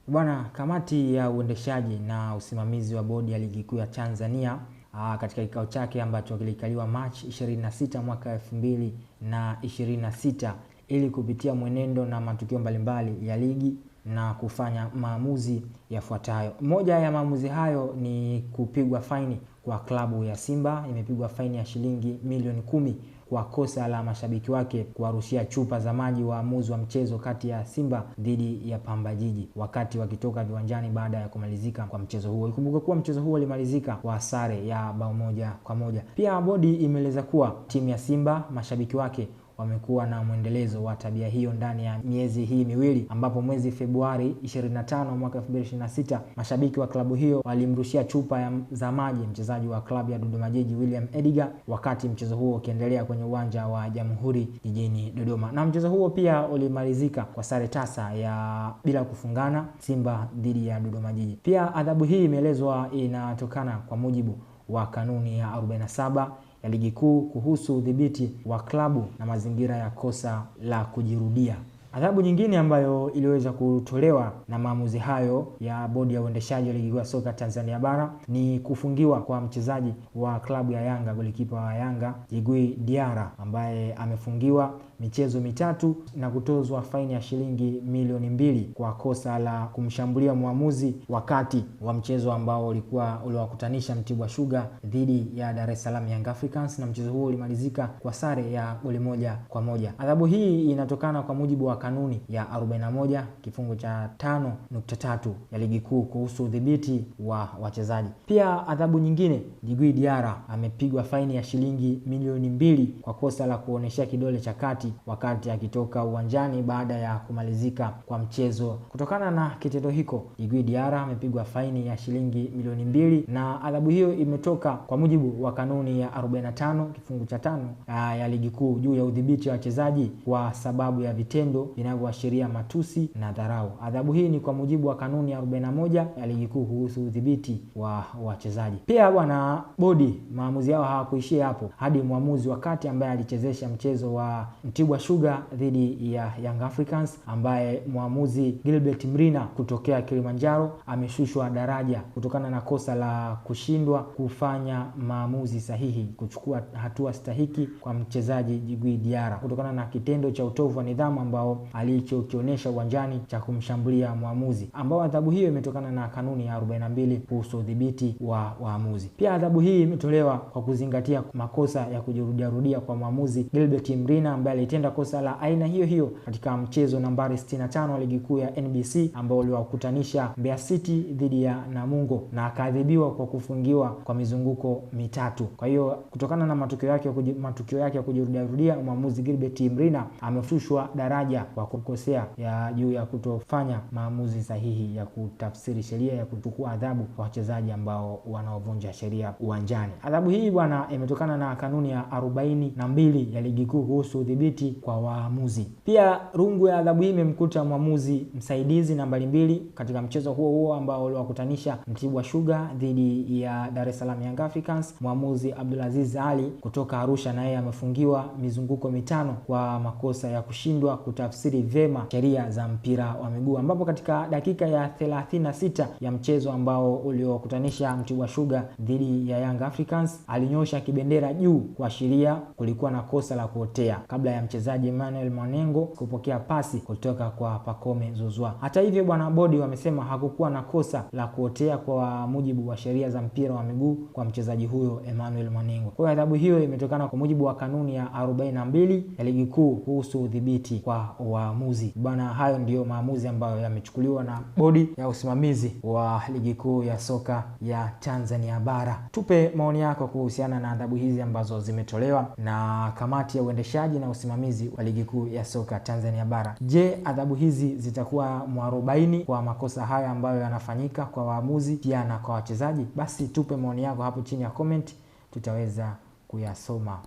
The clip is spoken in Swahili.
Bwana, kamati ya uendeshaji na usimamizi wa bodi ya ligi kuu ya Tanzania katika kikao chake ambacho kilikaliwa Machi 26 mwaka 2026 ili kupitia mwenendo na matukio mbalimbali ya ligi na kufanya maamuzi yafuatayo. Moja ya maamuzi hayo ni kupigwa faini kwa klabu ya Simba. Imepigwa faini ya shilingi milioni 10 kwa kosa la mashabiki wake kuwarushia chupa za maji waamuzi wa mchezo kati ya Simba dhidi ya Pamba Jiji wakati wakitoka viwanjani baada ya kumalizika kwa mchezo huo. Ikumbuke kuwa mchezo huo ulimalizika kwa sare ya bao 1-1. Pia bodi imeeleza kuwa timu ya Simba mashabiki wake wamekuwa na mwendelezo wa tabia hiyo ndani ya miezi hii miwili, ambapo mwezi Februari 25 mwaka 2026 mashabiki wa klabu hiyo walimrushia chupa za maji mchezaji wa klabu ya Dodoma Jiji William Edgar wakati mchezo huo ukiendelea kwenye uwanja wa Jamhuri jijini Dodoma. Na mchezo huo pia ulimalizika kwa sare tasa ya bila kufungana, Simba dhidi ya Dodoma Jiji. Pia adhabu hii imeelezwa inatokana kwa mujibu wa kanuni ya 47 ya ligi kuu kuhusu udhibiti wa klabu na mazingira ya kosa la kujirudia. Adhabu nyingine ambayo iliweza kutolewa na maamuzi hayo ya bodi ya uendeshaji wa ligi kuu ya soka Tanzania bara ni kufungiwa kwa mchezaji wa klabu ya Yanga, golikipa wa Yanga Djigui Diarra, ambaye amefungiwa michezo mitatu na kutozwa faini ya shilingi milioni 2 kwa kosa la kumshambulia muamuzi wakati wa mchezo ambao uliwakutanisha Mtibwa Sugar dhidi ya Dar es Salaam Young Africans, na mchezo huo ulimalizika kwa sare ya goli 1-1. Adhabu hii inatokana kwa mujibu wa kanuni ya 41 kifungu cha 5.3 ya ligi kuu kuhusu udhibiti wa wachezaji. Pia adhabu nyingine, Djigui Diarra amepigwa faini ya shilingi milioni 2 kwa kosa la kuonesha kidole cha kati wakati akitoka uwanjani baada ya kumalizika kwa mchezo. Kutokana na kitendo hiko, Djigui Diarra amepigwa faini ya shilingi milioni 2, na adhabu hiyo imetoka kwa mujibu wa kanuni ya 45 kifungu cha 5 ya ligi kuu juu ya udhibiti wa wachezaji kwa sababu ya vitendo vinavyoashiria matusi na dharau. Adhabu hii ni kwa mujibu wa kanuni ya 41 ya ligi kuu kuhusu udhibiti wa wachezaji. Pia bwana, bodi maamuzi yao hawakuishia hapo, hadi muamuzi wakati ambaye alichezesha mchezo wa Mtibwa Sugar dhidi ya Young Africans, ambaye muamuzi Gilbert Mrina kutokea Kilimanjaro ameshushwa daraja kutokana na kosa la kushindwa kufanya maamuzi sahihi, kuchukua hatua stahiki kwa mchezaji Djigui Diarra kutokana na kitendo cha utovu wa nidhamu ambao alichokionyesha uwanjani cha kumshambulia muamuzi, ambao adhabu hiyo imetokana na kanuni ya 42 kuhusu udhibiti wa waamuzi. Pia adhabu hii imetolewa kwa kuzingatia makosa ya kujirudia kwa muamuzi Gilbert Mrina ambaye alitenda kosa la aina hiyo hiyo katika mchezo nambari 65 wa ligi kuu ya NBC ambao uliwakutanisha Mbeya City dhidi ya Namungo, na akaadhibiwa kwa kufungiwa kwa mizunguko mitatu. Kwa hiyo kutokana na matukio yake ya kujirudia, muamuzi Gilbert Mrina ameshushwa daraja kwa kukosea ya juu ya kutofanya maamuzi sahihi ya kutafsiri sheria ya kuchukua adhabu kwa wachezaji ambao wanaovunja sheria uwanjani. Adhabu hii bwana imetokana na kanuni ya 42 ya ligi kuu kuhusu udhibiti kwa waamuzi. Pia rungu ya adhabu hii imemkuta muamuzi msaidizi nambari 2 katika mchezo huo ambao uliwakutanisha Mtibwa Sugar dhidi ya Dar es Salaam Young Africans, muamuzi Abdulaziz Ali kutoka Arusha, na yeye amefungiwa mizunguko 5 kwa makosa ya kushindwa kutafsiri vema sheria za mpira wa miguu, ambapo katika dakika ya 36 ya mchezo ambao uliokutanisha Mtibwa Sugar dhidi ya Young Africans alinyosha kibendera juu kuashiria kulikuwa na kosa la kuotea kabla ya mchezaji Emmanuel Mwanengo kupokea pasi kutoka kwa Pacome Zouzoua. Hata hivyo bwana, bodi wamesema hakukuwa na kosa la kuotea kwa mujibu wa sheria za mpira wa miguu kwa mchezaji huyo Emmanuel Mwanengo. Kwa adhabu hiyo imetokana kwa mujibu wa kanuni ya 42 ya ligi kuu kuhusu udhibiti kwa waamuzi. Bwana, hayo ndiyo maamuzi ambayo yamechukuliwa na bodi ya usimamizi wa ligi kuu ya soka ya Tanzania bara. Tupe maoni yako kuhusiana na adhabu hizi ambazo zimetolewa na kamati ya uendeshaji na usimamizi wa ligi kuu ya soka Tanzania bara. Je, adhabu hizi zitakuwa mwarobaini kwa makosa haya ambayo yanafanyika kwa waamuzi pia na kwa wachezaji? Basi tupe maoni yako hapo chini ya comment, tutaweza kuyasoma.